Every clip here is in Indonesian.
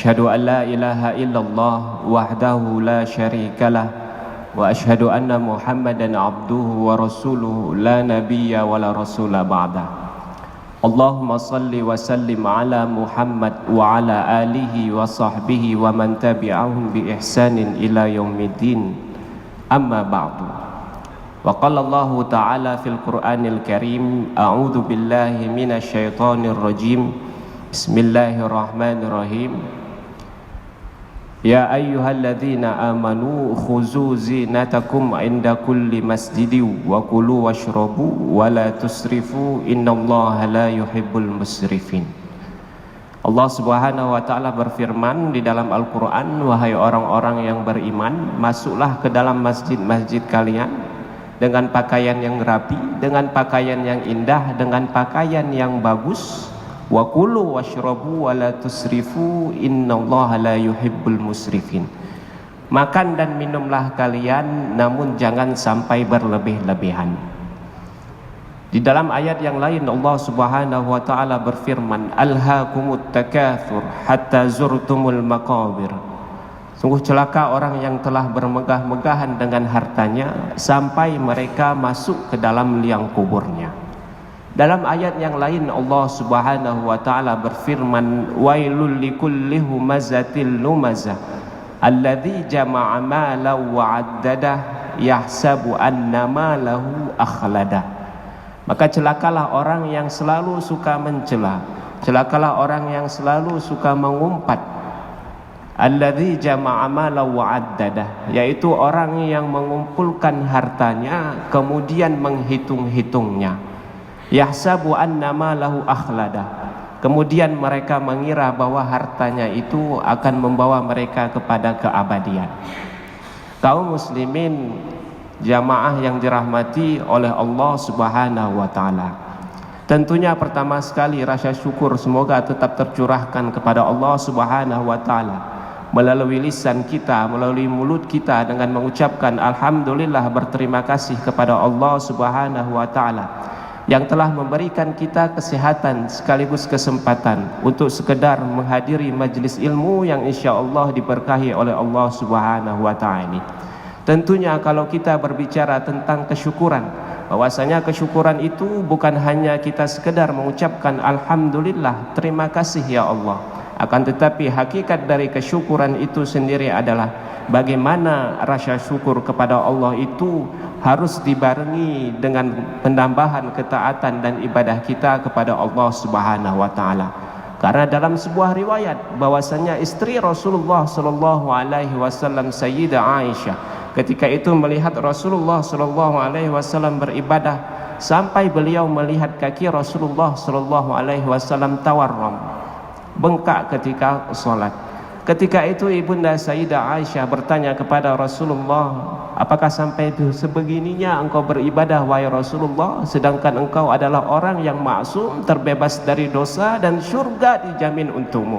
Asyhadu an la ilaha illallah wahdahu la syarika lah wa asyhadu anna Muhammadan abduhu wa rasuluhu la nabiyya wa la rasula ba'da. Allahumma salli wa sallim ala Muhammad wa ala alihi wa sahbihi wa man tabi'ahum bi ihsanin ila yaumiddin. Amma ba'du. Wa qala Allah ta'ala fil Qur'anil Karim, a'udzu billahi minasy syaithanir rajim. Bismillahirrahmanirrahim. Ya ayyuhalladzina amanu khuzu zinatakum inda kulli masjidin wa kulu washrabu wa la tusrifu innallaha la yuhibbul musrifin. Allah Subhanahu wa taala berfirman di dalam Al-Qur'an, wahai orang-orang yang beriman, masuklah ke dalam masjid-masjid kalian dengan pakaian yang rapi, dengan pakaian yang indah, dengan pakaian yang bagus. Wa kulu washrabu wa la tusrifu innallaha la yuhibbul musrifin. Makan dan minumlah kalian, namun jangan sampai berlebih-lebihan. Di dalam ayat yang lain Allah Subhanahu wa taala berfirman, alhaakumut takatsur hatta zurtumul maqabir. Sungguh celaka orang yang telah bermegah-megahan dengan hartanya sampai mereka masuk ke dalam liang kuburnya. Dalam ayat yang lain Allah Subhanahu wa taala berfirman, wailul likulli humazatil lumazah alladzi jama'a malan wa 'addadah yahsabu anna malahu akhlada. Maka celakalah orang yang selalu suka mencela, celakalah orang yang selalu suka mengumpat. Alladzi jama'a malan wa 'addadah, yaitu orang yang mengumpulkan hartanya kemudian menghitung-hitungnya. Yahsabu anna malahu akhlada, kemudian mereka mengira bahwa hartanya itu akan membawa mereka kepada keabadian. Kaum muslimin jamaah yang dirahmati oleh Allah Subhanahu wa taala, tentunya pertama sekali rasa syukur semoga tetap tercurahkan kepada Allah Subhanahu wa taala melalui lisan kita, melalui mulut kita dengan mengucapkan alhamdulillah, berterima kasih kepada Allah Subhanahu wa taala yang telah memberikan kita kesehatan sekaligus kesempatan untuk sekedar menghadiri majlis ilmu yang insya-Allah diberkahi oleh Allah Subhanahu wa taala ini. Tentunya kalau kita berbicara tentang kesyukuran, bahwasanya kesyukuran itu bukan hanya kita sekedar mengucapkan alhamdulillah, terima kasih ya Allah, akan tetapi hakikat dari kesyukuran itu sendiri adalah bagaimana rasa syukur kepada Allah itu harus dibarengi dengan penambahan ketaatan dan ibadah kita kepada Allah Subhanahu wa taala. Karena dalam sebuah riwayat bahwasanya istri Rasulullah sallallahu alaihi wasallam Sayyidah Aisyah ketika itu melihat Rasulullah sallallahu alaihi wasallam beribadah sampai beliau melihat kaki Rasulullah sallallahu alaihi wasallam tawarram, bengkak ketika salat. Ketika itu ibunda Sayyidah Aisyah bertanya kepada Rasulullah, apakah sampai sebegininya engkau beribadah wahai Rasulullah, sedangkan engkau adalah orang yang maksum, terbebas dari dosa dan syurga dijamin untukmu?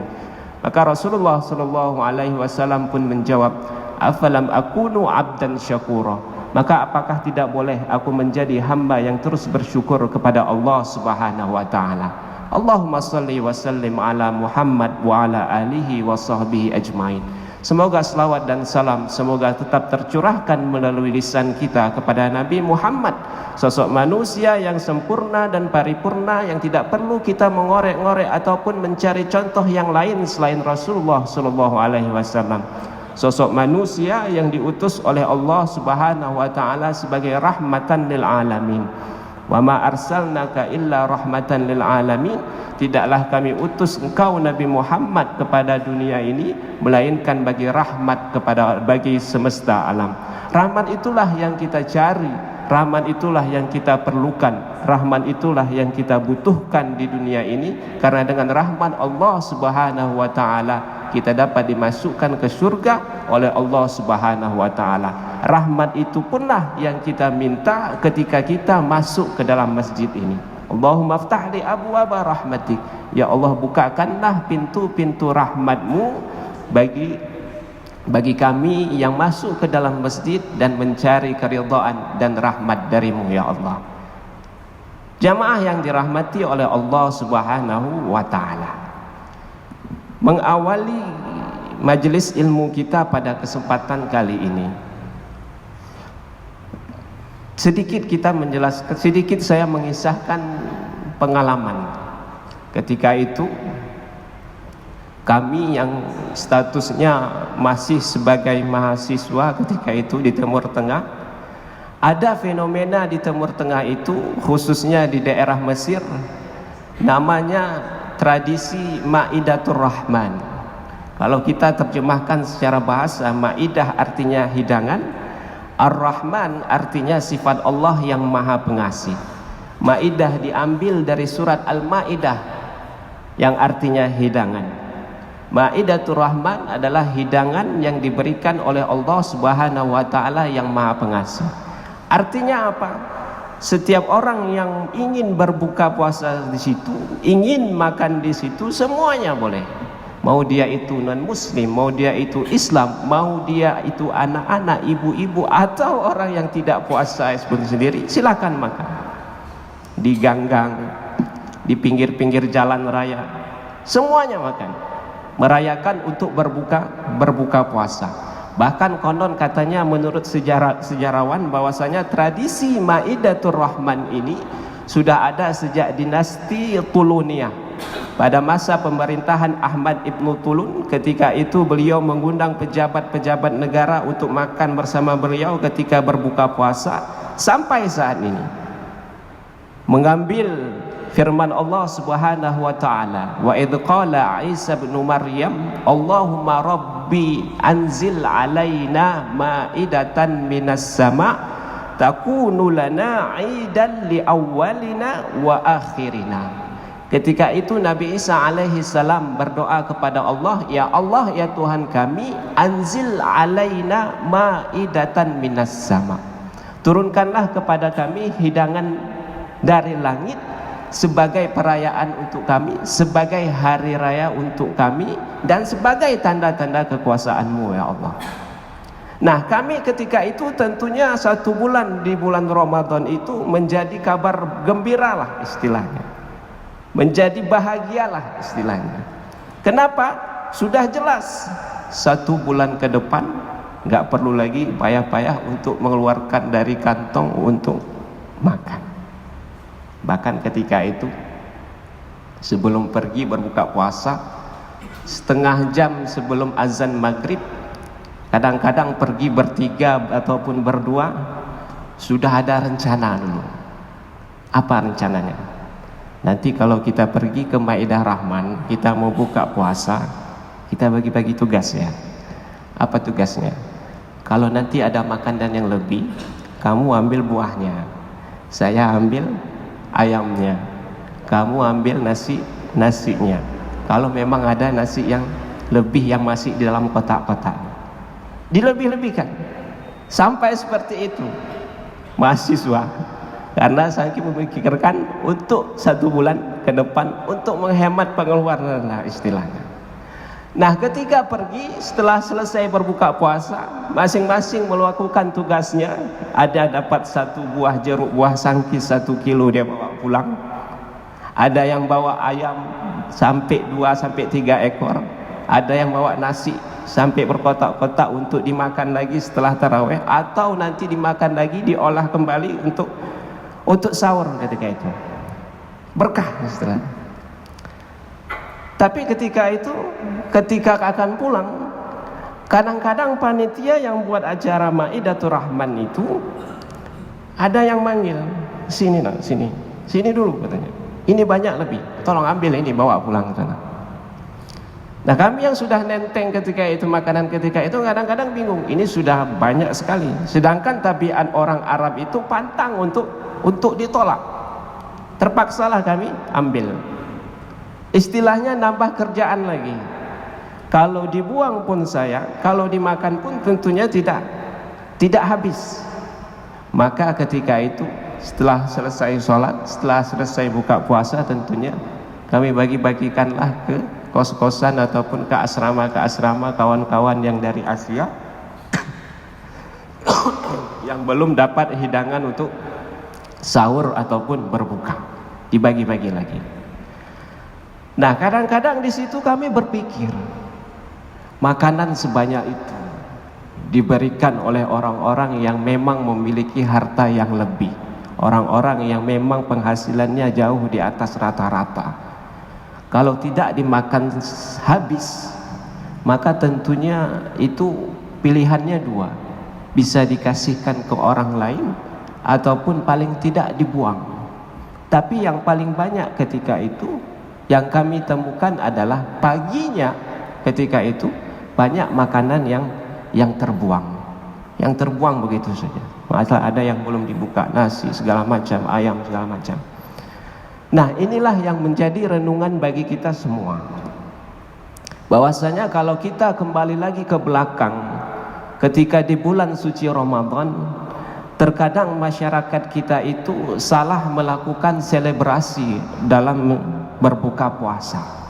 Maka Rasulullah sallallahu alaihi wasallam pun menjawab, afalam akunu abdan syakura, maka apakah tidak boleh aku menjadi hamba yang terus bersyukur kepada Allah Subhanahu wa taala. Allahumma salli wa sallim ala Muhammad wa ala alihi wa sahbihi ajmain. Semoga selawat dan salam semoga tetap tercurahkan melalui lisan kita kepada Nabi Muhammad, sosok manusia yang sempurna dan paripurna yang tidak perlu kita mengorek-ngorek ataupun mencari contoh yang lain selain Rasulullah sallallahu alaihi wasallam. Sosok manusia yang diutus oleh Allah Subhanahu wa taala sebagai rahmatan lil alamin. Wa ma arsalnaka illa rahmatan lil alamin, tidaklah kami utus engkau Nabi Muhammad kepada dunia ini melainkan bagi rahmat bagi semesta alam. Rahmat itulah yang kita cari, rahmat itulah yang kita perlukan, rahmat itulah yang kita butuhkan di dunia ini, karena dengan rahmat Allah Subhanahu wa taala kita dapat dimasukkan ke surga oleh Allah Subhanahu wa taala. Rahmat itu punlah yang kita minta ketika kita masuk ke dalam masjid ini. Allahumma aftah li abwaaba rahmatik, ya Allah bukakanlah pintu-pintu rahmatmu bagi kami yang masuk ke dalam masjid dan mencari keridhaan dan rahmat darimu ya Allah. Jamaah yang dirahmati oleh Allah Subhanahu wa taala, mengawali majelis ilmu kita pada kesempatan kali ini, sedikit saya mengisahkan pengalaman. Ketika itu kami yang statusnya masih sebagai mahasiswa ketika itu di Timur Tengah, ada fenomena di Timur Tengah itu, khususnya di daerah Mesir, namanya tradisi Maidatur Rahman. Kalau kita terjemahkan secara bahasa, Maidah artinya hidangan, Ar-Rahman artinya sifat Allah yang maha pengasih. Maidah diambil dari surat Al-Maidah yang artinya hidangan. Maidatur Rahman adalah hidangan yang diberikan oleh Allah Subhanahu wa taala yang maha pengasih. Artinya apa? Setiap orang yang ingin berbuka puasa di situ, ingin makan di situ, semuanya boleh. Mau dia itu non muslim, mau dia itu Islam, mau dia itu anak-anak, ibu-ibu, atau orang yang tidak puasa seperti sendiri, silakan makan. Di ganggang, di pinggir-pinggir jalan raya, semuanya makan. Merayakan untuk berbuka puasa. Bahkan konon katanya menurut sejarawan bahwasanya tradisi Maidatur Rahman ini sudah ada sejak dinasti Tuluniyah. Pada masa pemerintahan Ahmad Ibn Tulun, ketika itu beliau mengundang pejabat-pejabat negara untuk makan bersama beliau ketika berbuka puasa, sampai saat ini. Mengambil firman Allah Subhanahu wa taala, wa idz qala Isa bin Maryam Allahumma rabbi anzil alaina maidatan minas sama takunu lana aidan li awwalina wa akhirina. Ketika itu Nabi Isa alaihi salam berdoa kepada Allah, ya Allah, ya Tuhan kami, anzil alaina maidatan minas sama, turunkanlah kepada kami hidangan dari langit sebagai perayaan untuk kami, sebagai hari raya untuk kami, dan sebagai tanda-tanda kekuasaan-Mu ya Allah. Nah, kami ketika itu tentunya 1 bulan di bulan Ramadan itu menjadi kabar gembiralah istilahnya, menjadi bahagialah istilahnya. Kenapa? Sudah jelas 1 bulan ke depan nggak perlu lagi payah-payah untuk mengeluarkan dari kantong untuk makan. Bahkan ketika itu sebelum pergi berbuka puasa, setengah jam sebelum azan maghrib, kadang-kadang pergi bertiga ataupun berdua, sudah ada rencana dulu. Apa rencananya? Nanti kalau kita pergi ke Maidah Rahman, kita mau buka puasa, kita bagi-bagi tugas ya. Apa tugasnya? Kalau nanti ada makanan yang lebih, kamu ambil buahnya, saya ambil ayamnya, kamu ambil nasinya. Kalau memang ada nasi yang lebih yang masih di dalam kotak-kotak, dilebih-lebihkan. Sampai seperti itu mahasiswa, karena saking memikirkan untuk 1 bulan ke depan untuk menghemat pengeluaran lah istilahnya. Nah, ketika pergi setelah selesai berbuka puasa, masing-masing melakukan tugasnya. Ada dapat 1 buah jeruk buah sangkis 1 kilo dia bawa pulang. Ada yang bawa ayam sampai 2 sampai 3 ekor. Ada yang bawa nasi sampai berkotak-kotak untuk dimakan lagi setelah tarawih, atau nanti dimakan lagi, diolah kembali untuk sahur ketika itu. Berkah istilahnya. Tapi ketika akan pulang, kadang-kadang panitia yang buat acara Maidatur Rahman itu ada yang manggil, sini nak, sini dulu katanya. Ini banyak lebih, tolong ambil ini bawa pulang sana. Nah, kami yang sudah nenteng ketika itu makanan ketika itu kadang-kadang bingung, ini sudah banyak sekali. Sedangkan tabiat orang Arab itu pantang untuk ditolak. Terpaksalah kami ambil. Istilahnya nambah kerjaan lagi. Kalau dibuang pun sayang, kalau dimakan pun tentunya tidak habis. Maka ketika itu setelah selesai sholat, setelah selesai buka puasa, tentunya kami bagi-bagikanlah ke kos-kosan ataupun ke asrama kawan-kawan yang dari Asia yang belum dapat hidangan untuk sahur ataupun berbuka, dibagi-bagi lagi. Nah, kadang-kadang di situ kami berpikir, makanan sebanyak itu diberikan oleh orang-orang yang memang memiliki harta yang lebih, orang-orang yang memang penghasilannya jauh di atas rata-rata. Kalau tidak dimakan habis, maka tentunya itu pilihannya dua, bisa dikasihkan ke orang lain ataupun paling tidak dibuang. Tapi yang paling banyak ketika itu yang kami temukan adalah paginya ketika itu banyak makanan yang terbuang, begitu saja. Masalah ada yang belum dibuka, nasi segala macam, ayam segala macam. Nah, inilah yang menjadi renungan bagi kita semua, bahwasanya kalau kita kembali lagi ke belakang ketika di bulan suci Ramadan, terkadang masyarakat kita itu salah melakukan selebrasi dalam berbuka puasa.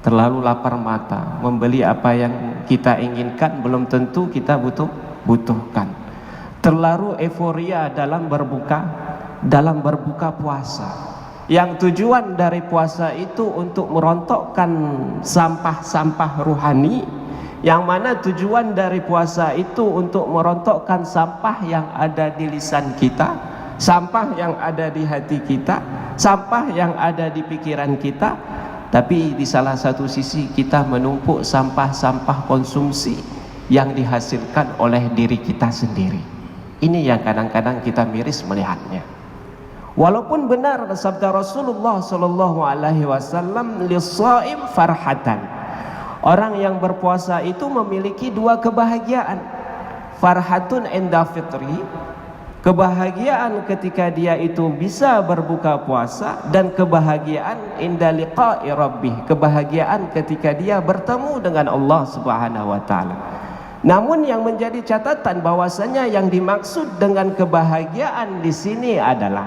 Terlalu lapar mata, membeli apa yang kita inginkan belum tentu kita butuhkan. Terlalu euforia dalam berbuka puasa, yang tujuan dari puasa itu untuk merontokkan sampah-sampah ruhani, yang mana tujuan dari puasa itu untuk merontokkan sampah yang ada di lisan kita, sampah yang ada di hati kita, sampah yang ada di pikiran kita. Tapi di salah satu sisi kita menumpuk sampah-sampah konsumsi yang dihasilkan oleh diri kita sendiri. Ini yang kadang-kadang kita miris melihatnya. Walaupun benar sabda Rasulullah sallallahu alaihi wasallam, lis-shaim farhatan. Orang yang berpuasa itu memiliki dua kebahagiaan. Farhatun inda fitri, kebahagiaan ketika dia itu bisa berbuka puasa, dan kebahagiaan inda liqa'i rabbih, kebahagiaan ketika dia bertemu dengan Allah Subhanahu wa taala. Namun yang menjadi catatan bahwasanya yang dimaksud dengan kebahagiaan di sini adalah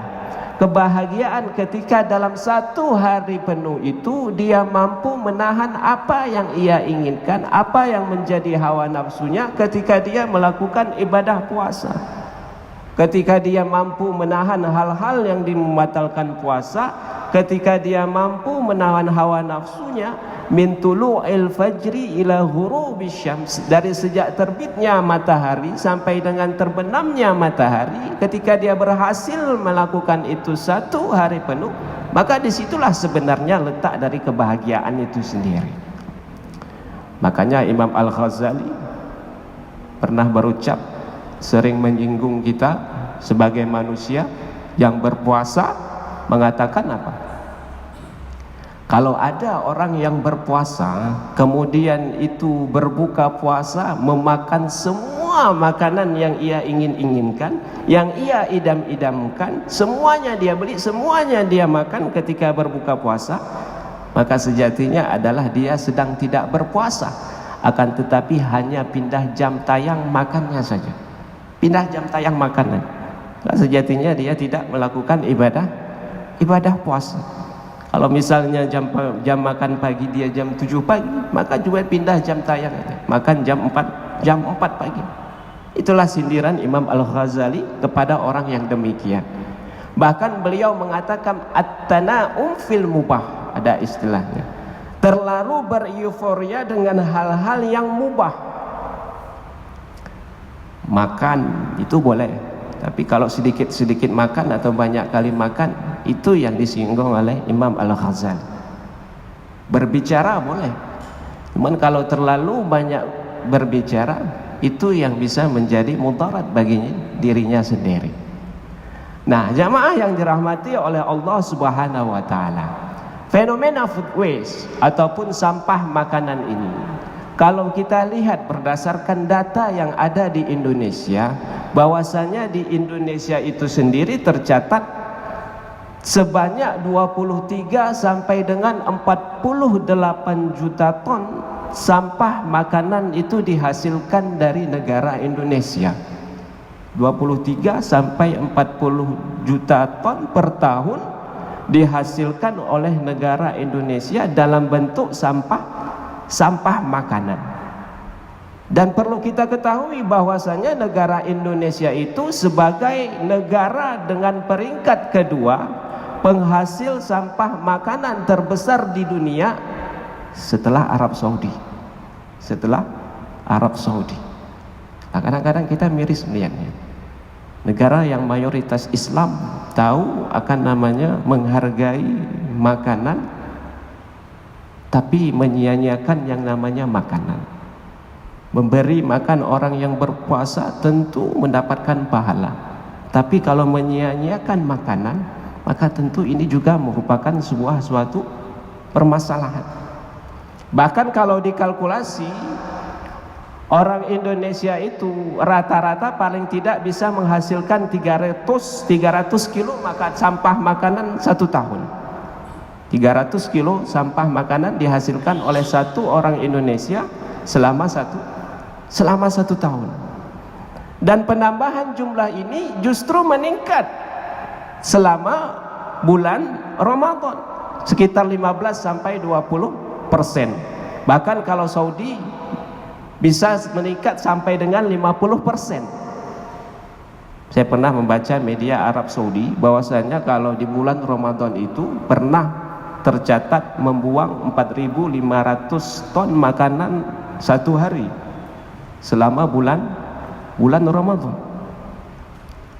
kebahagiaan ketika dalam satu hari penuh itu dia mampu menahan apa yang ia inginkan, apa yang menjadi hawa nafsunya ketika dia melakukan ibadah puasa. Ketika dia mampu menahan hal-hal yang membatalkan puasa, ketika dia mampu menahan hawa nafsunya, min tulu'il fajri ila ghurubis syams, dari sejak terbitnya matahari sampai dengan terbenamnya matahari, ketika dia berhasil melakukan itu satu hari penuh, maka disitulah sebenarnya letak dari kebahagiaan itu sendiri. Makanya Imam Al-Ghazali pernah berucap, sering menyinggung kita sebagai manusia yang berpuasa, mengatakan apa? Kalau ada orang yang berpuasa kemudian itu berbuka puasa memakan semua makanan yang ia inginkan, yang ia idam-idamkan, semuanya dia beli, semuanya dia makan ketika berbuka puasa, maka sejatinya adalah dia sedang tidak berpuasa, akan tetapi hanya pindah jam tayang makannya saja, pindah jam tayang makanan. Nah, sejatinya dia tidak melakukan ibadah puasa. Kalau misalnya jam makan pagi dia jam 7 pagi, maka juga pindah jam tayang, makan jam 4 pagi. Itulah sindiran Imam Al-Ghazali kepada orang yang demikian. Bahkan beliau mengatakan at-tana'um fil mubah, ada istilahnya, terlalu bereuforia dengan hal-hal yang mubah. Makan itu boleh, tapi kalau sedikit-sedikit makan atau banyak kali makan, itu yang disinggung oleh Imam Al-Ghazali. Berbicara boleh, cuman kalau terlalu banyak berbicara, itu yang bisa menjadi mudarat bagi dirinya sendiri. Nah, jamaah yang dirahmati oleh Allah Subhanahu wa taala, fenomena food waste ataupun sampah makanan ini, kalau kita lihat berdasarkan data yang ada di Indonesia, bahwasanya di Indonesia itu sendiri tercatat sebanyak 23 sampai dengan 48 juta ton sampah makanan itu dihasilkan dari negara Indonesia. 23 sampai 40 juta ton per tahun dihasilkan oleh negara Indonesia dalam bentuk sampah makanan. Dan perlu kita ketahui bahwasanya negara Indonesia itu sebagai negara dengan peringkat kedua penghasil sampah makanan terbesar di dunia setelah Arab Saudi. Setelah Arab Saudi. Nah, kadang-kadang kita miris melihatnya. Negara yang mayoritas Islam tahu akan namanya menghargai makanan, tapi menyia-nyiakan yang namanya makanan. Memberi makan orang yang berpuasa tentu mendapatkan pahala, tapi kalau menyia-nyiakan makanan, maka tentu ini juga merupakan suatu permasalahan. Bahkan kalau dikalkulasi, orang Indonesia itu rata-rata paling tidak bisa menghasilkan 300 kilo sampah makanan satu tahun. 300 kilo sampah makanan dihasilkan oleh satu orang Indonesia selama satu tahun. Dan penambahan jumlah ini justru meningkat selama bulan Ramadan, sekitar 15-20%. Bahkan kalau Saudi bisa meningkat sampai dengan 50%. Saya pernah membaca media Arab Saudi bahwasanya kalau di bulan Ramadan itu pernah tercatat membuang 4.500 ton makanan satu hari selama bulan Ramadan.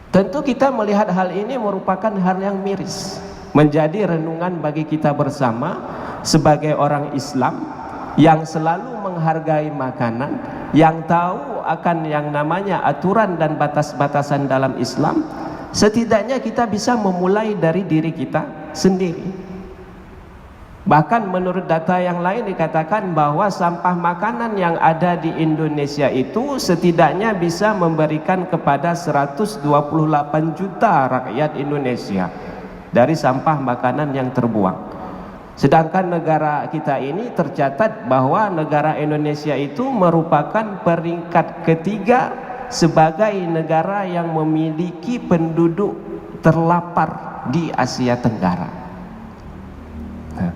Tentu kita melihat hal ini merupakan hal yang miris, menjadi renungan bagi kita bersama sebagai orang Islam yang selalu menghargai makanan, yang tahu akan yang namanya aturan dan batas-batasan dalam Islam. Setidaknya kita bisa memulai dari diri kita sendiri. Bahkan menurut data yang lain dikatakan bahwa sampah makanan yang ada di Indonesia itu setidaknya bisa memberikan kepada 128 juta rakyat Indonesia dari sampah makanan yang terbuang. Sedangkan negara kita ini tercatat bahwa negara Indonesia itu merupakan peringkat ketiga sebagai negara yang memiliki penduduk terlapar di Asia Tenggara. Nah,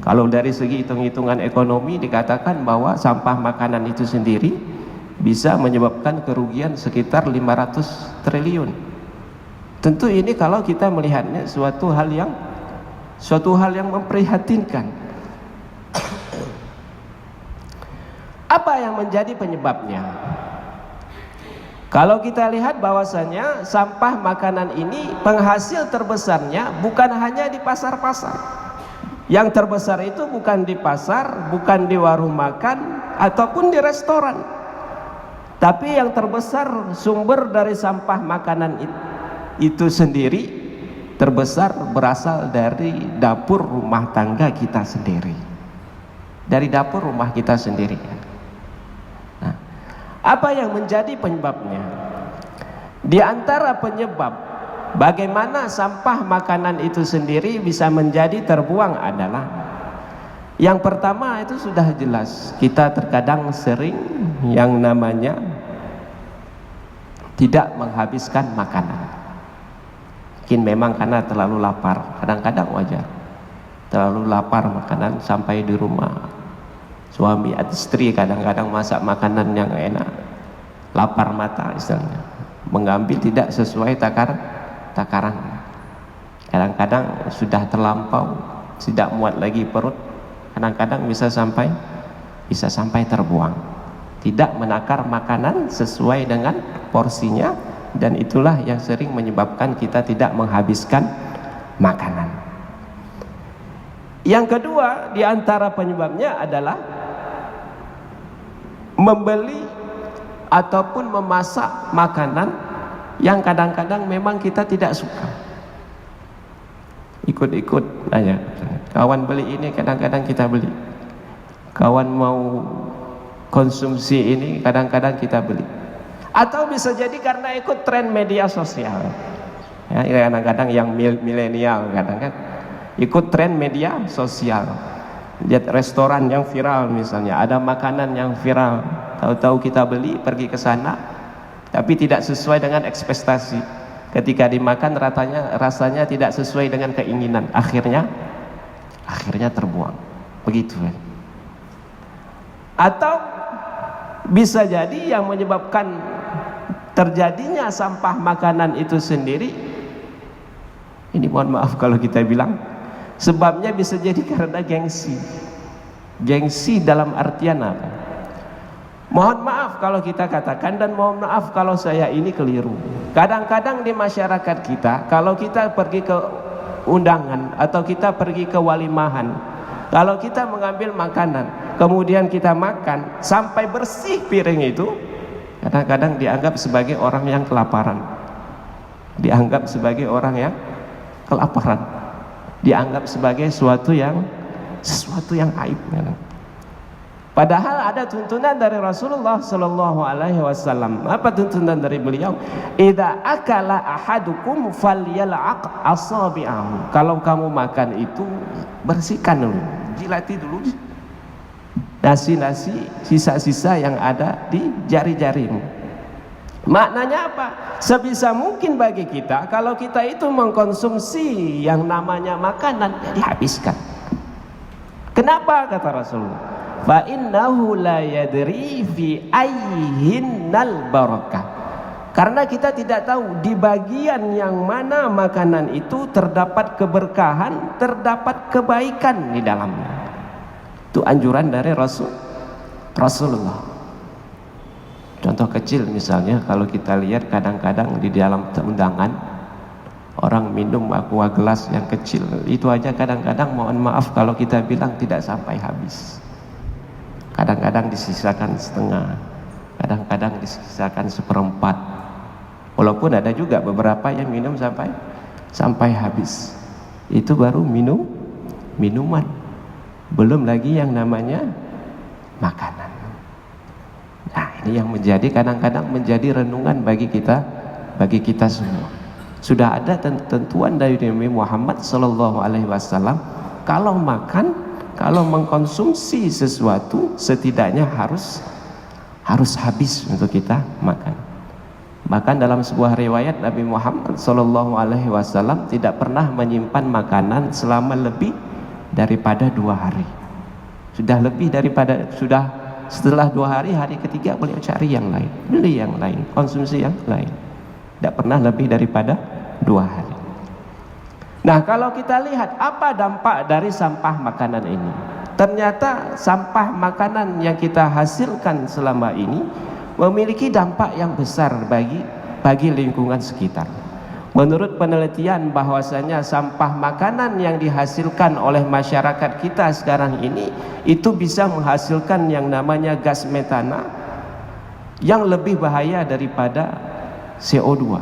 kalau dari segi hitung-hitungan ekonomi dikatakan bahwa sampah makanan itu sendiri bisa menyebabkan kerugian sekitar 500 triliun. Tentu ini kalau kita melihatnya suatu hal yang memprihatinkan. Apa yang menjadi penyebabnya? Kalau kita lihat bahwasanya sampah makanan ini penghasil terbesarnya bukan hanya di pasar-pasar. Yang terbesar itu bukan di pasar, bukan di warung makan ataupun di restoran. Tapi yang terbesar sumber dari sampah makanan itu sendiri terbesar berasal dari dapur rumah tangga kita sendiri. Dari dapur rumah kita sendiri. Nah, apa yang menjadi penyebabnya? Di antara penyebab bagaimana sampah makanan itu sendiri bisa menjadi terbuang adalah, yang pertama itu sudah jelas, kita terkadang sering yang namanya tidak menghabiskan makanan. Mungkin memang karena terlalu lapar, kadang-kadang wajar terlalu lapar makanan sampai di rumah suami atau istri kadang-kadang masak makanan yang enak, lapar mata istilahnya, mengambil tidak sesuai takaran. Kadang-kadang sudah terlampau, tidak muat lagi perut, kadang-kadang bisa sampai terbuang, tidak menakar makanan sesuai dengan porsinya. Dan itulah yang sering menyebabkan kita tidak menghabiskan makanan. Yang kedua di antara penyebabnya adalah membeli ataupun memasak makanan yang kadang-kadang memang kita tidak suka. Ikut-ikut aja, kawan beli ini kadang-kadang kita beli, kawan mau konsumsi ini kadang-kadang kita beli. Atau bisa jadi karena ikut tren media sosial. Ya, kadang-kadang yang milenial kadang-kadang ikut tren media sosial. Lihat restoran yang viral misalnya, ada makanan yang viral, tahu-tahu kita beli, pergi ke sana, tapi tidak sesuai dengan ekspektasi. Ketika dimakan rasanya tidak sesuai dengan keinginan, akhirnya terbuang. Begitu kan. Atau bisa jadi yang menyebabkan terjadinya sampah makanan itu sendiri Ini mohon maaf kalau kita bilang, sebabnya bisa jadi karena gengsi. Gengsi dalam artian apa? Mohon maaf kalau kita katakan, dan mohon maaf kalau saya ini keliru. Kadang-kadang di masyarakat kita, kalau kita pergi ke undangan atau kita pergi ke walimahan, kalau kita mengambil makanan, kemudian kita makan sampai bersih piring itu, kadang-kadang dianggap sebagai orang yang kelaparan. Dianggap sebagai orang yang kelaparan. Dianggap sebagai sesuatu yang aib. Padahal ada tuntunan dari Rasulullah Sallallahu Alaihi Wasallam. Apa tuntunan dari beliau? Idza akala ahadukum falyal'aq asabi'ahu. Kalau kamu makan itu, bersihkan dulu, jilati dulu nasi-nasi, sisa-sisa yang ada di jari-jarimu. Maknanya apa? Sebisa mungkin bagi kita, kalau kita itu mengkonsumsi yang namanya makanan, dihabiskan. Kenapa kata Rasulullah? Fa innahu la yadri fi ayyihinnal barakah. Karena kita tidak tahu di bagian yang mana makanan itu terdapat keberkahan, terdapat kebaikan di dalamnya. Itu anjuran dari Rasulullah. Contoh kecil misalnya, kalau kita lihat kadang-kadang di dalam undangan orang minum aqua gelas yang kecil, itu aja kadang-kadang mohon maaf kalau kita bilang tidak sampai habis. Kadang-kadang disisakan setengah, kadang-kadang disisakan seperempat. Walaupun ada juga beberapa yang minum sampai habis. Itu baru minuman. Belum lagi yang namanya makanan. Nah, ini yang menjadi kadang-kadang menjadi renungan bagi kita semua. Sudah ada tentuan dari Nabi Muhammad Sallallahu Alaihi Wasallam, kalau makan, kalau mengkonsumsi sesuatu, setidaknya harus habis untuk kita makan. Bahkan dalam sebuah riwayat, Nabi Muhammad Sallallahu Alaihi Wasallam tidak pernah menyimpan makanan selama lebih daripada 2 hari. Sudah setelah 2 hari, hari ketiga beliau cari yang lain, beli yang lain, konsumsi yang lain. Tidak pernah lebih daripada 2 hari. Nah, kalau kita lihat apa dampak dari sampah makanan ini, ternyata sampah makanan yang kita hasilkan selama ini memiliki dampak yang besar bagi lingkungan sekitar. Menurut penelitian bahwasanya sampah makanan yang dihasilkan oleh masyarakat kita sekarang ini itu bisa menghasilkan yang namanya gas metana yang lebih bahaya daripada CO2.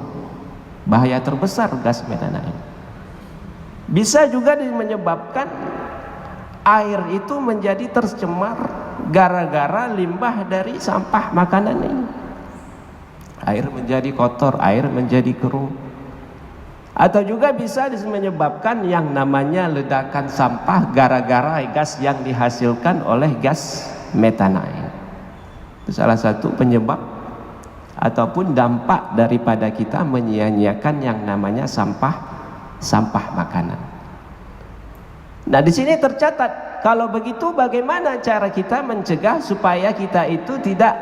Bahaya terbesar gas metana ini. Bisa juga menyebabkan air itu menjadi tercemar gara-gara limbah dari sampah makanan ini. Air menjadi kotor, air menjadi keruh. Atau juga bisa menyebabkan yang namanya ledakan sampah gara-gara gas yang dihasilkan oleh gas metana ini. Itu salah satu penyebab ataupun dampak daripada kita menyia-nyiakan yang namanya sampah makanan. Nah, di sini tercatat, kalau begitu bagaimana cara kita mencegah supaya kita itu tidak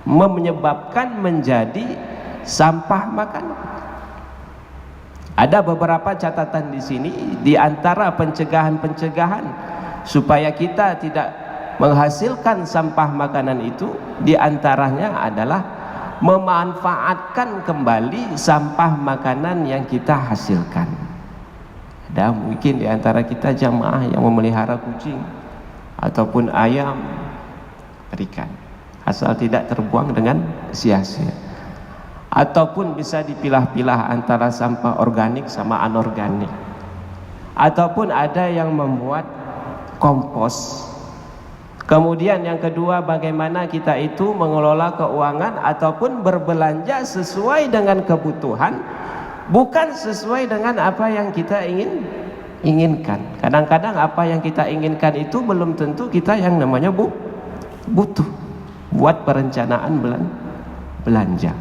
menyebabkan menjadi sampah makanan? Ada beberapa catatan di sini. Di antara pencegahan supaya kita tidak menghasilkan sampah makanan itu, di antaranya adalah memanfaatkan kembali sampah makanan yang kita hasilkan. Ada mungkin di antara kita jamaah yang memelihara kucing ataupun ayam, berikan, asal tidak terbuang dengan sia-sia. Ataupun bisa dipilah-pilah antara sampah organik sama anorganik. Ataupun ada yang membuat kompos. Kemudian yang kedua, bagaimana kita itu mengelola keuangan ataupun berbelanja sesuai dengan kebutuhan, bukan sesuai dengan apa yang kita inginkan. Kadang-kadang apa yang kita inginkan itu belum tentu kita yang namanya butuh buat perencanaan belanja.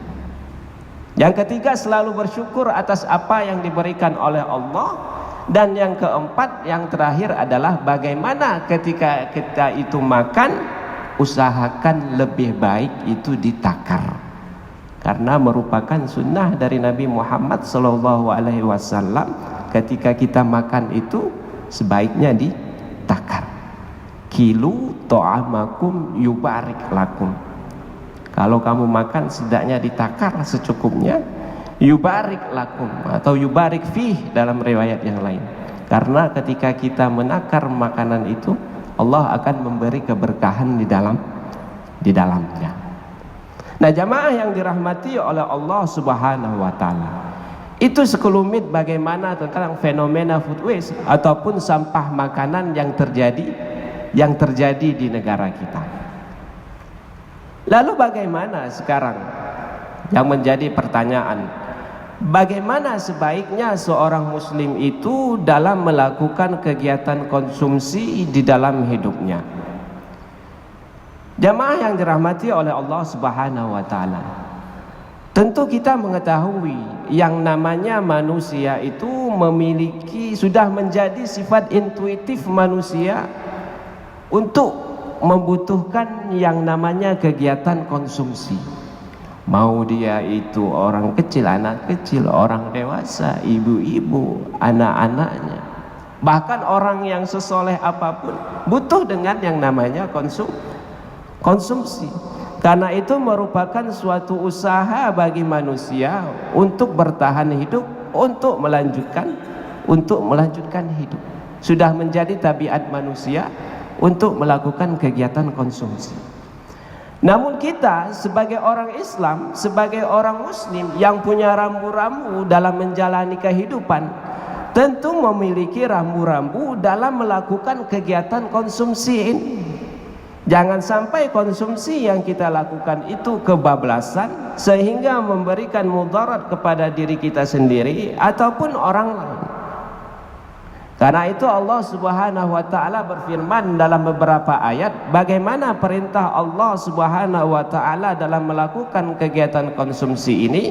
Yang ketiga, selalu bersyukur atas apa yang diberikan oleh Allah. Dan yang keempat, yang terakhir adalah bagaimana ketika kita itu makan, usahakan lebih baik itu ditakar. karena merupakan sunnah dari Nabi Muhammad SAW. Ketika kita makan itu sebaiknya ditakar. Kilu to'amakum yubarik lakum. Kalau kamu makan sedaknya ditakar secukupnya, yubarik lakum atau yubarik fih dalam riwayat yang lain. Karena ketika kita menakar makanan itu, Allah akan memberi keberkahan di dalamnya. Nah, jamaah yang dirahmati oleh Allah Subhanahu wa taala, itu sekelumit bagaimana tentang fenomena food waste ataupun sampah makanan yang terjadi di negara kita. Lalu bagaimana sekarang yang menjadi pertanyaan, bagaimana sebaiknya seorang muslim itu dalam melakukan kegiatan konsumsi di dalam hidupnya? Jamaah yang dirahmati oleh Allah Subhanahu wa taala, tentu kita mengetahui yang namanya manusia itu sudah menjadi sifat intuitif manusia untuk membutuhkan yang namanya kegiatan konsumsi. Mau dia itu orang kecil, anak kecil, orang dewasa, ibu-ibu, anak-anaknya, bahkan orang yang sesoleh apapun butuh dengan yang namanya konsumsi. Karena itu merupakan suatu usaha bagi manusia untuk bertahan hidup, untuk melanjutkan hidup. Sudah menjadi tabiat manusia untuk melakukan kegiatan konsumsi. Namun kita sebagai orang Islam, sebagai orang muslim yang punya rambu-rambu dalam menjalani kehidupan, tentu memiliki rambu-rambu dalam melakukan kegiatan konsumsi ini. Jangan sampai konsumsi yang kita lakukan itu kebablasan sehingga memberikan mudarat kepada diri kita sendiri ataupun orang lain. Karena itu Allah Subhanahu wa taala berfirman dalam beberapa ayat bagaimana perintah Allah Subhanahu wa taala dalam melakukan kegiatan konsumsi ini.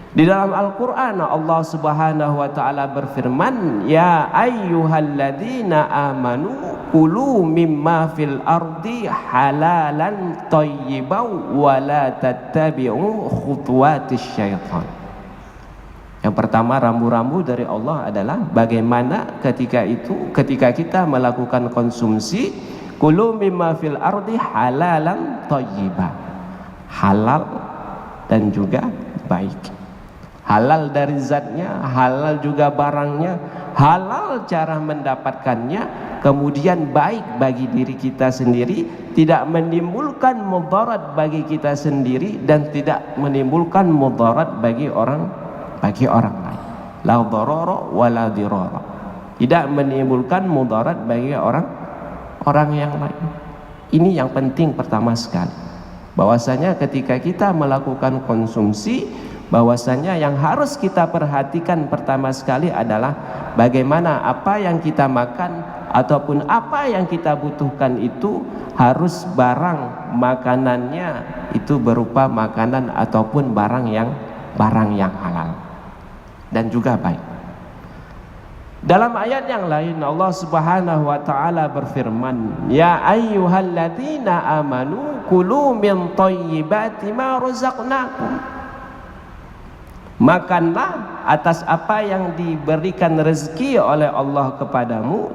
Di dalam Al-Qur'an Allah Subhanahu wa taala berfirman, ya ayyuhalladzina amanu kulu mimma fil ardi halalan thayyiban wa la tattabi'u khutuwatis syaitan. Yang pertama, rambu-rambu dari Allah adalah bagaimana ketika kita melakukan konsumsi, kulu mimma fil ardi halalan thayyiban, halal dan juga baik. Halal dari zatnya, halal juga barangnya, halal cara mendapatkannya, kemudian baik bagi diri kita sendiri, tidak menimbulkan mudarat bagi kita sendiri dan tidak menimbulkan mudarat bagi orang lain. La darara wa la dirara. Tidak menimbulkan mudarat bagi orang yang lain. Ini yang penting pertama sekali. Bahwasanya ketika kita melakukan konsumsi, bahwasanya yang harus kita perhatikan pertama sekali adalah bagaimana apa yang kita makan ataupun apa yang kita butuhkan itu harus barang makanannya itu berupa makanan ataupun barang yang halal dan juga baik. Dalam ayat yang lain Allah Subhanahu wa taala berfirman, ya ayyuhalladzina amanu kulu min thayyibati ma razaqnakum. Makanlah atas apa yang diberikan rezeki oleh Allah kepadamu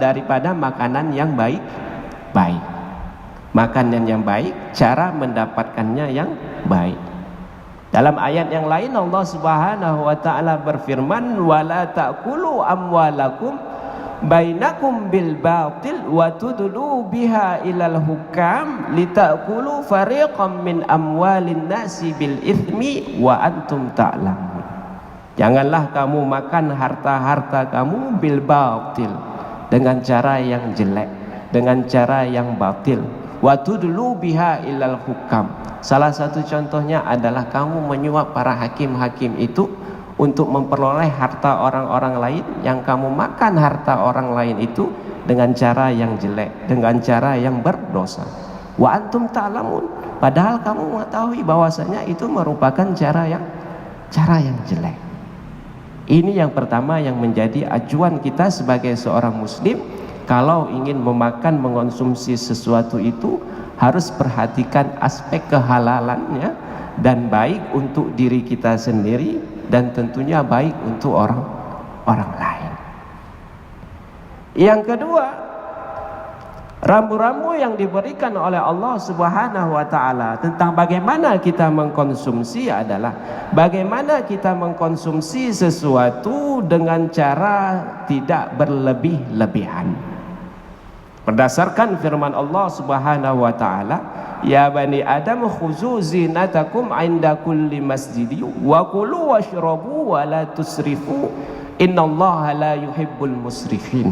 daripada makanan yang baik. Makanan yang baik, cara mendapatkannya yang baik. Dalam ayat yang lain Allah Subhanahu wa taala berfirman, wala ta'kulu amwalakum bainakum bil batil wa tudlu biha ilal hukam litakulu fariqam min amwalin nasi bil ithmi wa antum ta'lamun. Janganlah kamu makan harta-harta kamu bil batil, dengan cara yang jelek, dengan cara yang batil. Wa tudlu biha ilal hukam. Salah satu contohnya adalah kamu menyuap para hakim-hakim itu untuk memperoleh harta orang-orang lain, yang kamu makan harta orang lain itu dengan cara yang jelek, dengan cara yang berdosa. Wa antum ta'lamun, padahal kamu mengetahui bahwasanya itu merupakan cara yang jelek. Ini yang pertama yang menjadi acuan kita sebagai seorang muslim. Kalau ingin mengonsumsi sesuatu itu harus perhatikan aspek kehalalannya dan baik untuk diri kita sendiri, dan tentunya baik untuk orang lain. Yang kedua, rambu-rambu yang diberikan oleh Allah Subhanahu wa taala tentang bagaimana kita mengkonsumsi adalah bagaimana kita mengkonsumsi sesuatu dengan cara tidak berlebih-lebihan. Berdasarkan firman Allah Subhanahu wa taala, ya bani Adam khuzu zinatakum 'inda kulli masjidi wa kulu washrabu wa la tusrifu innallaha la yuhibbul musrifin.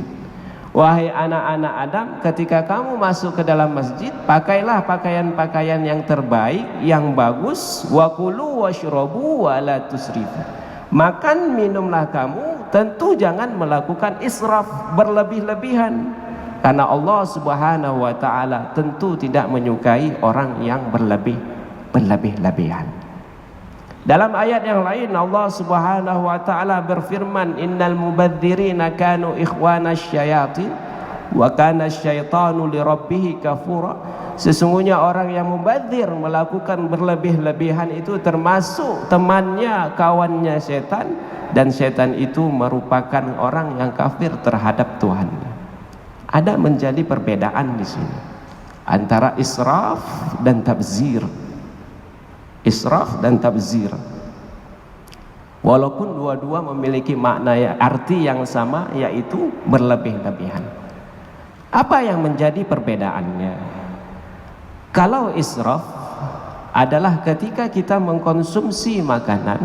Wahai anak-anak Adam, ketika kamu masuk ke dalam masjid, pakailah pakaian-pakaian yang terbaik, yang bagus, wa kulu washrabu wa la tusrifu. Makan minumlah kamu, tentu jangan melakukan israf, berlebih-lebihan. Karena Allah Subhanahu wa taala tentu tidak menyukai orang yang berlebih-lebihan. Dalam ayat yang lain Allah Subhanahu wa taala berfirman, innal mubadzirina kanu ikhwanas syayatin wa kana syaitanu lirabbih kafura. Sesungguhnya orang yang mubadzir, melakukan berlebih-lebihan, itu termasuk temannya, kawannya setan, dan setan itu merupakan orang yang kafir terhadap Tuhan. Ada menjadi perbedaan di sini antara israf dan tabzir. Israf dan tabzir, walaupun dua-dua memiliki makna arti yang sama, yaitu berlebih-lebihan. Apa yang menjadi perbedaannya? Kalau israf adalah ketika kita mengkonsumsi makanan,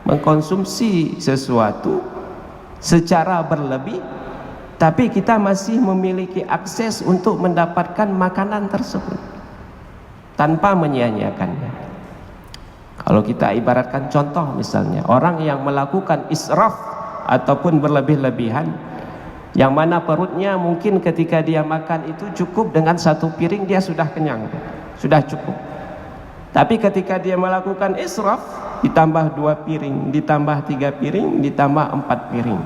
mengkonsumsi sesuatu secara berlebih, tapi kita masih memiliki akses untuk mendapatkan makanan tersebut tanpa menyia-nyiakannya. Kalau kita ibaratkan contoh, misalnya orang yang melakukan israf ataupun berlebih-lebihan, yang mana perutnya mungkin ketika dia makan itu cukup dengan satu piring, dia sudah kenyang, sudah cukup. Tapi ketika dia melakukan israf, ditambah 2 piring, ditambah 3 piring, ditambah 4 piring.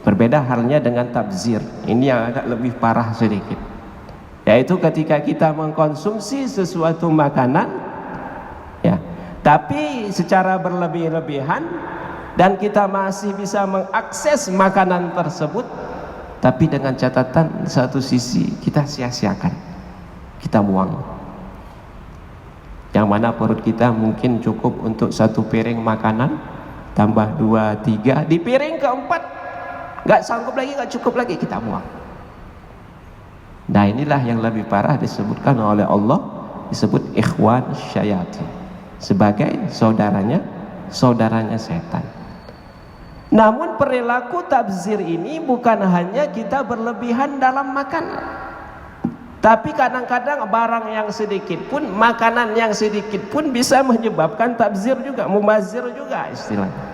Berbeda halnya dengan tabzir. Ini yang agak lebih parah sedikit, yaitu ketika kita mengkonsumsi sesuatu makanan, tapi secara berlebih-lebihan, dan kita masih bisa mengakses makanan tersebut, tapi dengan catatan satu sisi kita sia-siakan, kita buang. Yang mana perut kita mungkin cukup untuk 1 piring makanan, tambah 2, 3, di piring keempat nggak sanggup lagi, nggak cukup lagi, kita buang. Nah, inilah yang lebih parah disebutkan oleh Allah, disebut ikhwan syayatin, sebagai saudaranya setan. Namun perilaku tabzir ini bukan hanya kita berlebihan dalam makanan, tapi kadang-kadang barang yang sedikit pun, makanan yang sedikit pun bisa menyebabkan tabzir juga, mubazir juga istilahnya.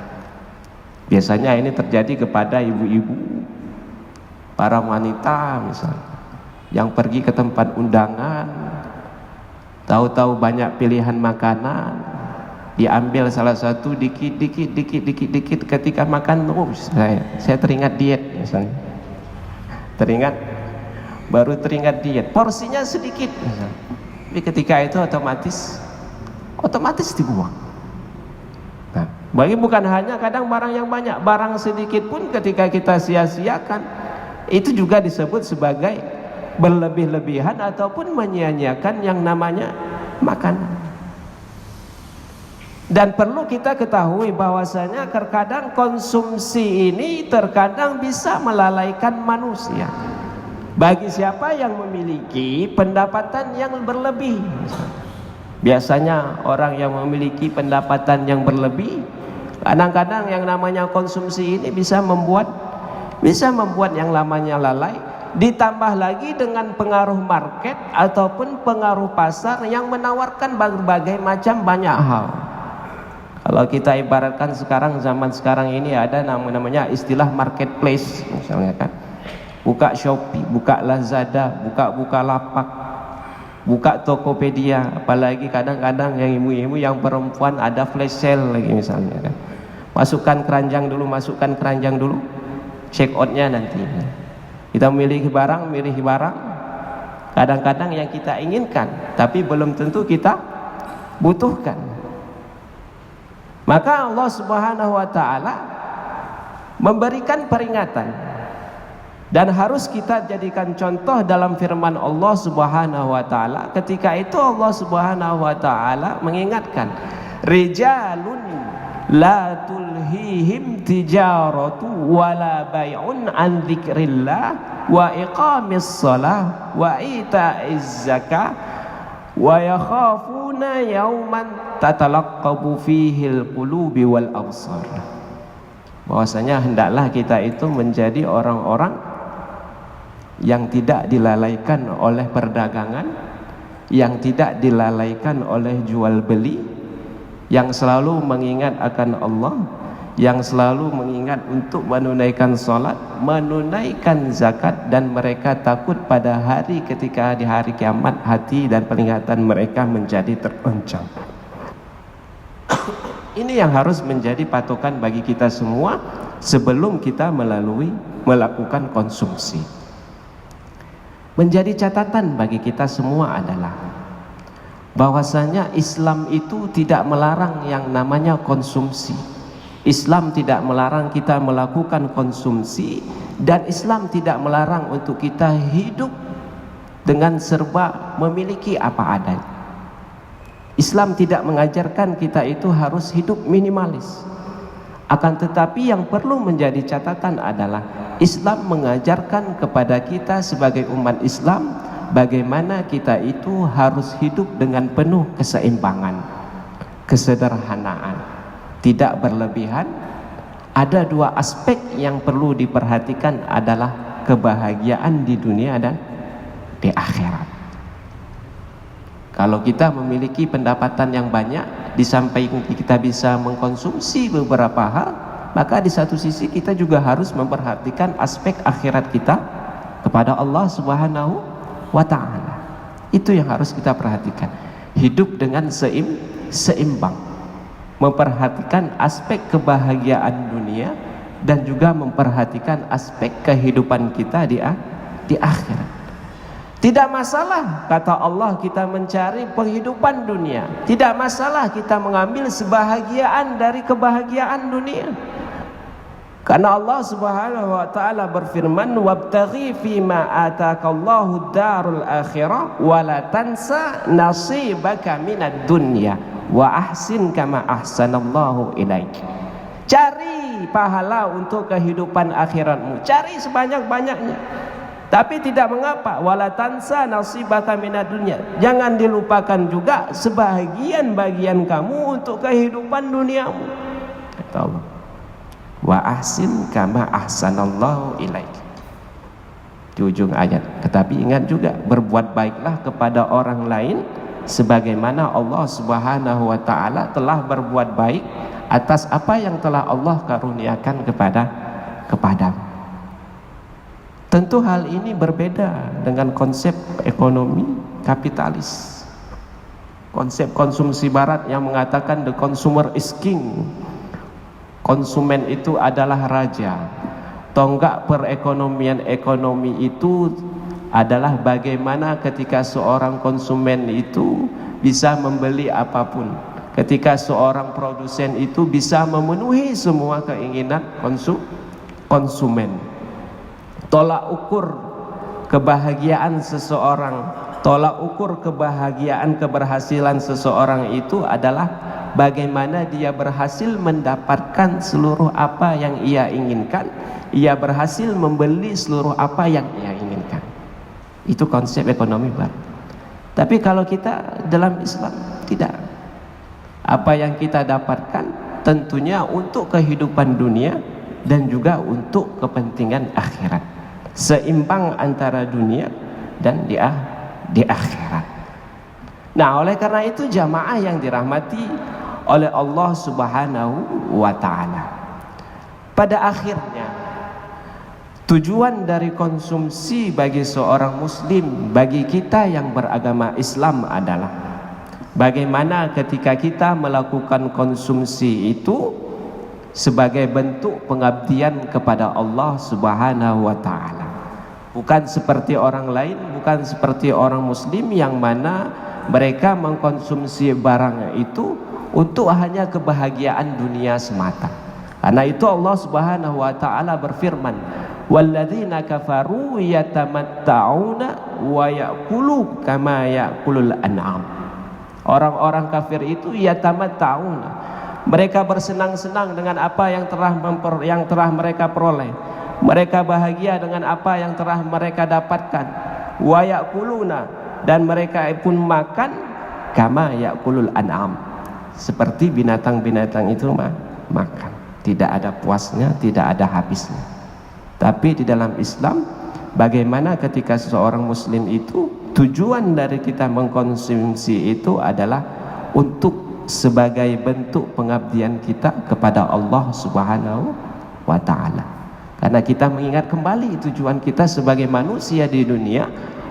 Biasanya ini terjadi kepada ibu-ibu, para wanita misalnya, yang pergi ke tempat undangan, tahu-tahu banyak pilihan makanan, diambil salah satu dikit, ketika makan, saya teringat diet misalnya, baru teringat diet, porsinya sedikit misalnya. Tapi ketika itu otomatis dibuang. Nah, bagi bukan hanya kadang barang yang banyak, barang sedikit pun ketika kita sia-siakan, itu juga disebut sebagai berlebih-lebihan ataupun menyia-nyiakan yang namanya makanan. Dan perlu kita ketahui bahwasanya terkadang konsumsi ini terkadang bisa melalaikan manusia. Bagi siapa yang memiliki pendapatan yang berlebih, biasanya orang yang memiliki pendapatan yang berlebih, kadang-kadang yang namanya konsumsi ini bisa membuat yang namanya lalai. Ditambah lagi dengan pengaruh market ataupun pengaruh pasar yang menawarkan berbagai macam banyak hal. Kalau kita ibaratkan sekarang, zaman sekarang ini ada namanya istilah marketplace misalnya kan. Buka Shopee, buka Lazada, buka Bukalapak, buka Tokopedia, apalagi kadang-kadang yang ibu-ibu yang perempuan ada flash sale lagi misalnya kan. Masukkan keranjang dulu, check outnya nanti. Kita milih barang, kadang-kadang yang kita inginkan, tapi belum tentu kita butuhkan. Maka Allah Subhanahu wa taala memberikan peringatan, dan harus kita jadikan contoh dalam firman Allah Subhanahu wa taala. Ketika itu Allah Subhanahu wa taala mengingatkan, rijalun la tulhihim tijaratu wala bai'un an dzikrillah wa iqamis shalah wa ita'iz zakah wa yakhafuna yauman tatalaqqabu fihil qulubi wal absar. Bahwasanya hendaklah kita itu menjadi orang-orang yang tidak dilalaikan oleh perdagangan, yang tidak dilalaikan oleh jual beli, yang selalu mengingat akan Allah, yang selalu mengingat untuk menunaikan salat, menunaikan zakat, dan mereka takut pada hari ketika di hari kiamat hati dan penglihatan mereka menjadi teroncang. Ini yang harus menjadi patokan bagi kita semua sebelum kita melakukan konsumsi. Menjadi catatan bagi kita semua adalah bahwasanya Islam itu tidak melarang yang namanya konsumsi. Islam tidak melarang kita melakukan konsumsi, dan Islam tidak melarang untuk kita hidup dengan serba memiliki apa adanya. Islam tidak mengajarkan kita itu harus hidup minimalis. Akan tetapi yang perlu menjadi catatan adalah Islam mengajarkan kepada kita sebagai umat Islam bagaimana kita itu harus hidup dengan penuh keseimbangan, kesederhanaan, tidak berlebihan. Ada dua aspek yang perlu diperhatikan adalah kebahagiaan di dunia dan di akhirat. Kalau kita memiliki pendapatan yang banyak, di samping kita bisa mengkonsumsi beberapa hal, maka di satu sisi kita juga harus memperhatikan aspek akhirat kita kepada Allah Subhanahu wa ta'ala. Itu yang harus kita perhatikan. Hidup dengan seimbang, memperhatikan aspek kebahagiaan dunia dan juga memperhatikan aspek kehidupan kita di akhirat. Tidak masalah, kata Allah, kita mencari penghidupan dunia. Tidak masalah kita mengambil sebahagian dari kebahagiaan dunia. Karena Allah Subhanahu wa taala berfirman, "Wabtaghi fima ataakallahu darul akhirah wa la tansa nasibaka minad dunya wa ahsin kama ahsanallahu ilaik." Cari pahala untuk kehidupan akhiratmu, cari sebanyak-banyaknya. Tapi tidak mengapa, wala tansa nasibaka minad dunya. Jangan dilupakan juga sebahagian bagian kamu untuk kehidupan duniamu. Kata Allah, wa ahsin kama ahsanallahu ilaik. Di ujung ayat. Tetapi ingat juga, berbuat baiklah kepada orang lain sebagaimana Allah Subhanahu wa taala telah berbuat baik atas apa yang telah Allah karuniakan kepadamu. Tentu hal ini berbeda dengan konsep ekonomi kapitalis. Konsep konsumsi barat yang mengatakan the consumer is king. Konsumen itu adalah raja. Tonggak perekonomian ekonomi itu adalah bagaimana ketika seorang konsumen itu bisa membeli apapun. Ketika seorang produsen itu bisa memenuhi semua keinginan konsumen. Tolak ukur kebahagiaan seseorang, tolak ukur kebahagiaan keberhasilan seseorang itu adalah bagaimana dia berhasil mendapatkan seluruh apa yang ia inginkan, ia berhasil membeli seluruh apa yang ia inginkan. Itu konsep ekonomi barat. Tapi kalau kita dalam Islam tidak. Apa yang kita dapatkan tentunya untuk kehidupan dunia dan juga untuk kepentingan akhirat. Seimbang antara dunia dan di akhirat. Nah, oleh karena itu jamaah yang dirahmati oleh Allah Subhanahu wa ta'ala, pada akhirnya tujuan dari konsumsi bagi seorang muslim, bagi kita yang beragama Islam adalah bagaimana ketika kita melakukan konsumsi itu sebagai bentuk pengabdian kepada Allah Subhanahu wa ta'ala. Bukan seperti orang lain, bukan seperti orang muslim yang mana mereka mengkonsumsi barangnya itu untuk hanya kebahagiaan dunia semata. Karena itu Allah Subhanahu wa taala berfirman, walladzina kafaru yatamatta'una wa ya'kulu kama ya'kulul an'am. Orang-orang kafir itu yatamatta'una, mereka bersenang-senang dengan apa yang telah mereka peroleh. Mereka bahagia dengan apa yang telah mereka dapatkan. Wa ya'kuluna, dan mereka pun makan kama ya'kulul an'am, seperti binatang-binatang itu makan. Tidak ada puasnya, tidak ada habisnya. Tapi di dalam Islam, bagaimana ketika seseorang muslim itu tujuan dari kita mengkonsumsi itu adalah untuk sebagai bentuk pengabdian kita kepada Allah Subhanahu wa taala. Karena kita mengingat kembali tujuan kita sebagai manusia di dunia,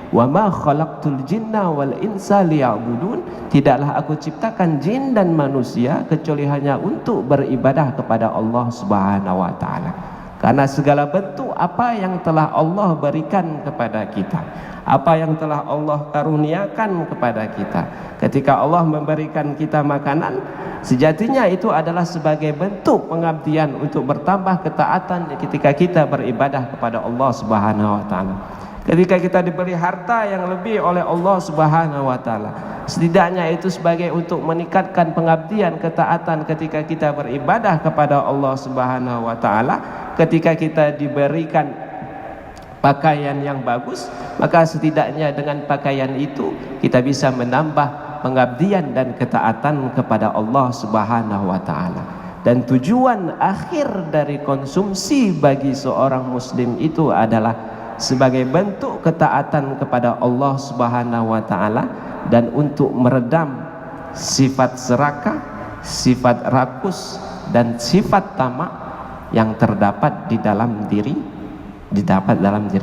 wa ma khalaqtul jinna wal insa liya'budun, tidaklah aku ciptakan jin dan manusia kecuali hanya untuk beribadah kepada Allah Subhanahu wa taala. Karena segala bentuk apa yang telah Allah berikan kepada kita, apa yang telah Allah karuniakan kepada kita, ketika Allah memberikan kita makanan, sejatinya itu adalah sebagai bentuk pengabdian untuk bertambah ketaatan ketika kita beribadah kepada Allah Subhanahu wa taala. Ketika kita diberi harta yang lebih oleh Allah Subhanahu wa taala, setidaknya itu sebagai untuk meningkatkan pengabdian ketaatan ketika kita beribadah kepada Allah Subhanahu wa taala. Ketika kita diberikan pakaian yang bagus, maka setidaknya dengan pakaian itu kita bisa menambah pengabdian dan ketaatan kepada Allah Subhanahu wa taala. Dan tujuan akhir dari konsumsi bagi seorang muslim itu adalah sebagai bentuk ketaatan kepada Allah Subhanahu wa taala dan untuk meredam sifat serakah, sifat rakus dan sifat tamak yang terdapat dalam diri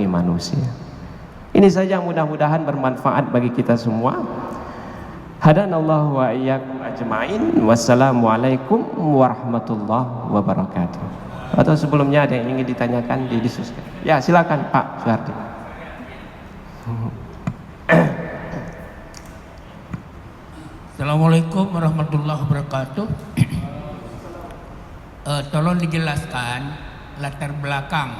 manusia. Ini saja, mudah-mudahan bermanfaat bagi kita semua. Hadanallahu wa iyyakum ajmain. Wassalamualaikum warahmatullahi wabarakatuh. Atau sebelumnya ada yang ingin ditanyakan, didiskusikan? Ya, silakan Pak Suhardi. Assalamualaikum warahmatullahi wabarakatuh. Tolong dijelaskan latar belakang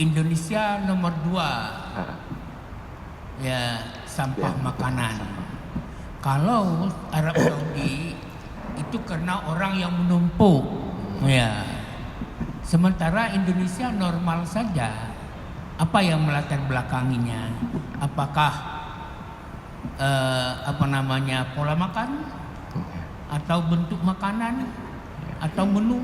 Indonesia nomor 2 ya sampah makanan. Kalau Arab Saudi itu karena orang yang menumpuk ya, sementara Indonesia normal saja. Apa yang melatar belakanginya? Apakah pola makan atau bentuk makanan atau menu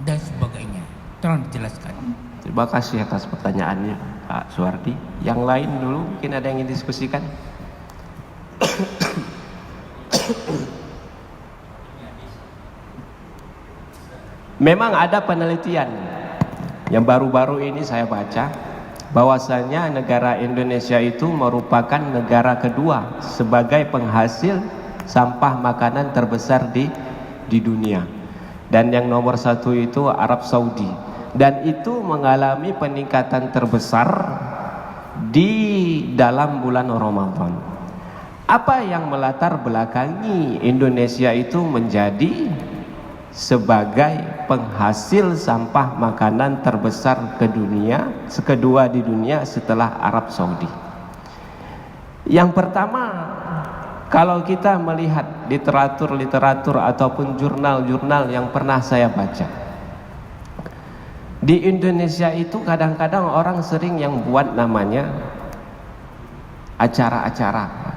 dan sebagainya? Tolong dijelaskan. Terima kasih atas pertanyaannya Pak Suhardi. Yang lain dulu mungkin ada yang ingin diskusikan. Memang ada penelitian yang baru-baru ini saya baca, bahwasanya negara Indonesia itu merupakan negara kedua sebagai penghasil sampah makanan terbesar di dunia, dan yang nomor satu itu Arab Saudi, dan itu mengalami peningkatan terbesar di dalam bulan Ramadan. Apa yang melatar belakangi Indonesia itu menjadi sebagai penghasil sampah makanan terbesar kedua di dunia setelah Arab Saudi? Yang pertama, kalau kita melihat literatur ataupun jurnal-jurnal yang pernah saya baca, di Indonesia itu kadang-kadang orang sering yang buat namanya acara-acara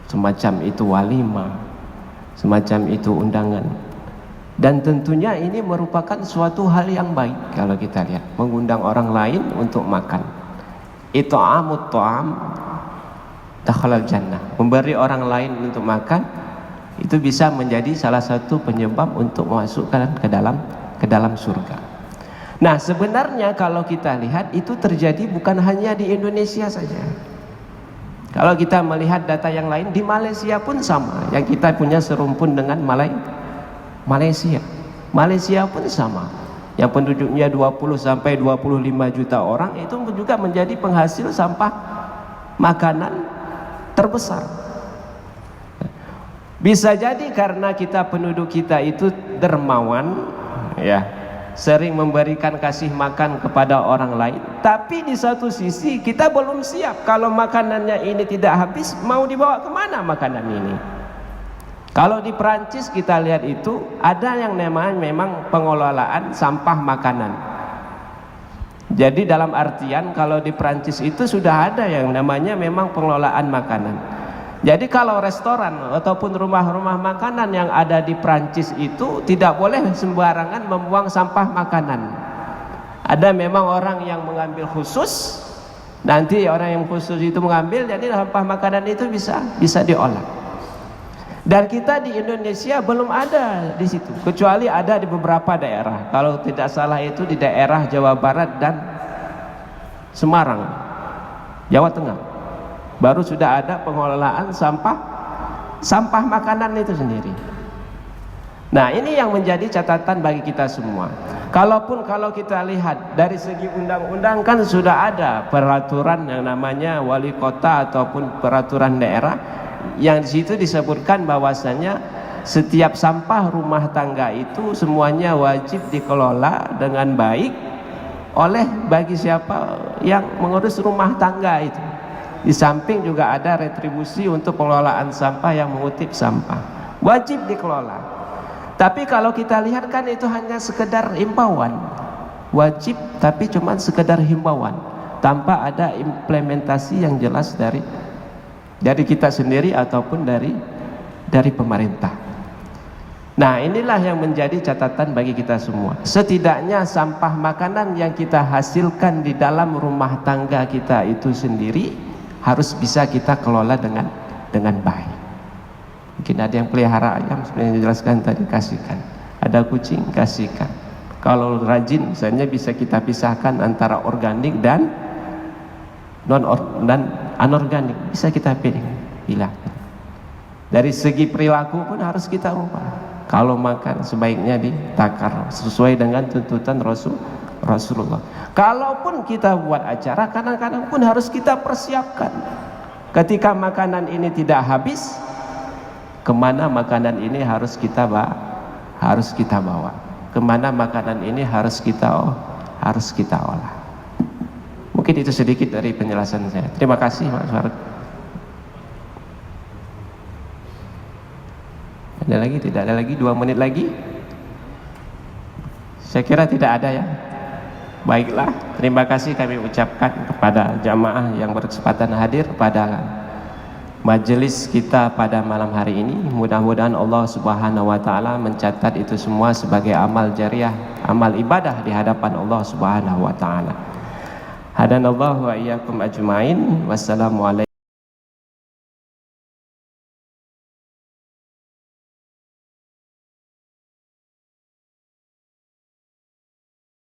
semacam itu walimah, semacam itu undangan. Dan tentunya ini merupakan suatu hal yang baik kalau kita lihat, mengundang orang lain untuk makan. It'amut ta'am dakhalal jannah, memberi orang lain untuk makan itu bisa menjadi salah satu penyebab untuk memasukkan ke dalam surga. Nah, sebenarnya kalau kita lihat itu terjadi bukan hanya di Indonesia saja. Kalau kita melihat data yang lain, di Malaysia pun sama. Yang kita punya serumpun dengan Malaysia. Malaysia pun sama. Yang penduduknya 20 sampai 25 juta orang, itu juga menjadi penghasil sampah makanan terbesar. Bisa jadi karena penduduk kita itu dermawan, ya, sering memberikan kasih makan kepada orang lain. Tapi di satu sisi kita belum siap kalau makanannya ini tidak habis, mau dibawa kemana makanan ini? Kalau di Perancis kita lihat itu ada yang namanya memang pengelolaan sampah makanan. Jadi dalam artian kalau di Perancis itu sudah ada yang namanya memang pengelolaan makanan. Jadi kalau restoran ataupun rumah-rumah makanan yang ada di Prancis itu tidak boleh sembarangan membuang sampah makanan. Ada memang orang yang mengambil khusus, nanti orang yang khusus itu mengambil, jadi sampah makanan itu bisa diolah. Dan kita di Indonesia belum ada di situ, kecuali ada di beberapa daerah. Kalau tidak salah itu di daerah Jawa Barat dan Semarang, Jawa Tengah. Baru sudah ada pengelolaan sampah makanan itu sendiri. Nah, ini yang menjadi catatan bagi kita semua. Kalau kita lihat dari segi undang-undang kan sudah ada peraturan yang namanya wali kota ataupun peraturan daerah, yang di situ disebutkan bahwasanya setiap sampah rumah tangga itu semuanya wajib dikelola dengan baik oleh bagi siapa yang mengurus rumah tangga itu. Di samping juga ada retribusi untuk pengelolaan sampah yang mengutip sampah, wajib dikelola. Tapi kalau kita lihat kan itu hanya sekedar himbauan, wajib tapi cuma sekedar himbauan, tanpa ada implementasi yang jelas dari kita sendiri ataupun dari pemerintah. Nah, inilah yang menjadi catatan bagi kita semua. Setidaknya sampah makanan yang kita hasilkan di dalam rumah tangga kita itu sendiri harus bisa kita kelola dengan baik. Mungkin ada yang pelihara ayam, seperti yang dijelaskan tadi, kasihkan. Ada kucing, kasihkan. Kalau rajin misalnya bisa kita pisahkan antara organik dan anorganik, bisa kita pilih. Dari segi perilaku pun harus kita ubah. Kalau makan sebaiknya ditakar sesuai dengan tuntutan Rasulullah. Kalaupun kita buat acara, kadang-kadang pun harus kita persiapkan. Ketika makanan ini tidak habis, kemana makanan ini harus kita bawa? Kemana makanan ini harus kita olah? Mungkin itu sedikit dari penjelasan saya. Terima kasih, Mas Faruk. Ada lagi? Tidak ada lagi? 2 menit lagi? Saya kira tidak ada ya. Baiklah, terima kasih kami ucapkan kepada jamaah yang berkesempatan hadir pada majelis kita pada malam hari ini. Mudah-mudahan Allah Subhanahu wa taala mencatat itu semua sebagai amal jariah, amal ibadah di hadapan Allah Subhanahu wa taala. Hadanallahu wa iyyakum ajmain. Wassalamualaikum